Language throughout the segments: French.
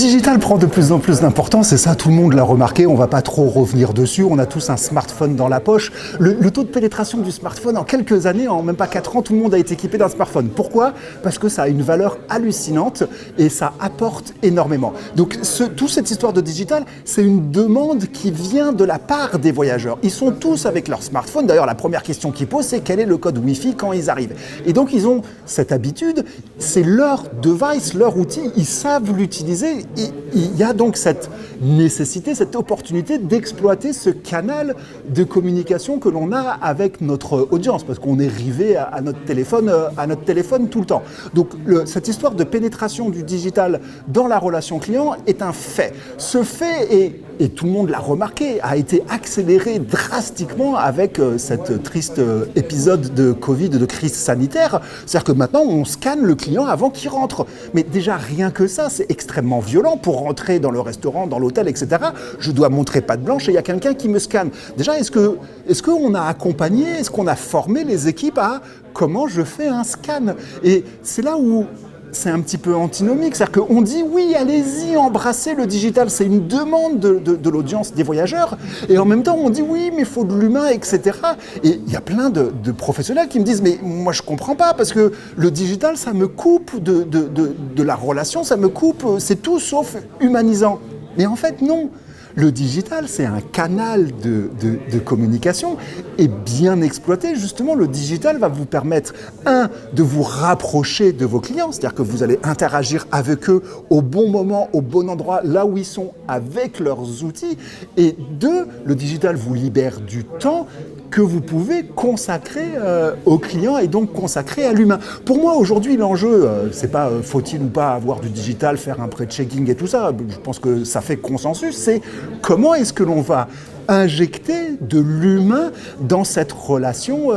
digital prend de plus en plus d'importance et ça tout le monde l'a remarqué, on ne va pas trop revenir dessus, on a tous un smartphone dans la poche. Le taux de pénétration du smartphone en quelques années, en même pas 4 ans, tout le monde a été équipé d'un smartphone. Pourquoi ? Parce que ça a une valeur hallucinante et ça apporte énormément. Donc toute cette histoire de digital, c'est une demande qui vient de la part des voyageurs. Ils sont tous avec leur smartphone, d'ailleurs la première question qu'ils posent c'est quel est le code Wi-Fi quand ils arrivent. Et donc ils ont cette habitude, c'est leur device, leur outil, ils savent l'utiliser. Et il y a donc cette nécessité, cette opportunité d'exploiter ce canal de communication que l'on a avec notre audience, parce qu'on est rivé à notre téléphone tout le temps. Donc cette histoire de pénétration du digital dans la relation client est un fait. Ce fait et tout le monde l'a remarqué, a été accéléré drastiquement avec cet triste épisode de Covid, de crise sanitaire. C'est-à-dire que maintenant, on scanne le client avant qu'il rentre. Mais déjà, rien que ça, c'est extrêmement violent. Pour rentrer dans le restaurant, dans l'hôtel, etc., je dois montrer patte blanche et il y a quelqu'un qui me scanne. Déjà, est-ce qu'on a accompagné, est-ce qu'on a formé les équipes à comment je fais un scan ? Et c'est là où c'est un petit peu antinomique, c'est-à-dire qu'on dit oui, allez-y, embrassez le digital, c'est une demande de l'audience des voyageurs, et en même temps on dit oui, mais il faut de l'humain, etc. Et il y a plein de professionnels qui me disent mais moi je comprends pas, parce que le digital ça me coupe de la relation, ça me coupe, c'est tout sauf humanisant. Mais en fait non. Le digital, c'est un canal de communication et bien exploité, justement, le digital va vous permettre, de vous rapprocher de vos clients, c'est-à-dire que vous allez interagir avec eux au bon moment, au bon endroit, là où ils sont, avec leurs outils. Et 2, le digital vous libère du temps que vous pouvez consacrer aux clients et donc consacrer à l'humain. Pour moi, aujourd'hui, l'enjeu, c'est pas faut-il ou pas avoir du digital, faire un pré-checking et tout ça, je pense que ça fait consensus, c'est comment est-ce que l'on va injecter de l'humain dans cette relation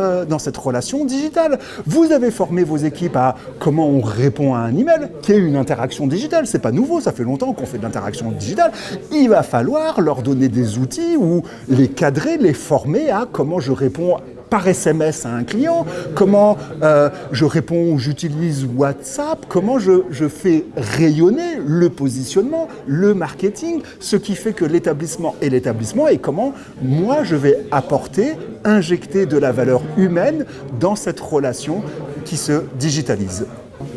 digitale. Vous avez formé vos équipes à comment on répond à un email, qui est une interaction digitale. C'est pas nouveau, ça fait longtemps qu'on fait de l'interaction digitale. Il va falloir leur donner des outils ou les cadrer, les former à comment je réponds par SMS à un client, comment je réponds ou j'utilise WhatsApp, comment je fais rayonner le positionnement, le marketing, ce qui fait que l'établissement est l'établissement et comment moi je vais injecter de la valeur humaine dans cette relation qui se digitalise.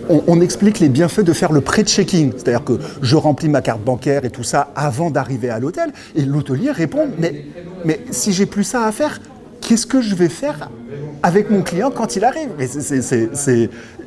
On explique les bienfaits de faire le pré-checking, c'est-à-dire que je remplis ma carte bancaire et tout ça avant d'arriver à l'hôtel et l'hôtelier répond mais si j'ai plus ça à faire, qu'est-ce que je vais faire avec mon client quand il arrive ?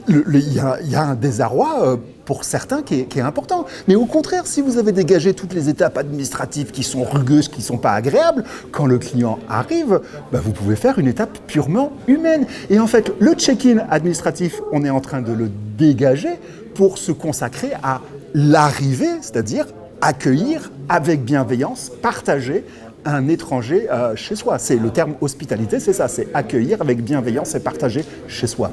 Il y a un désarroi pour certains qui est important. Mais au contraire, si vous avez dégagé toutes les étapes administratives qui sont rugueuses, qui ne sont pas agréables, quand le client arrive, vous pouvez faire une étape purement humaine. Et en fait, le check-in administratif, on est en train de le dégager pour se consacrer à l'arrivée, c'est-à-dire accueillir avec bienveillance, partager un étranger chez soi. C'est le terme hospitalité, c'est ça, c'est accueillir avec bienveillance et partager chez soi.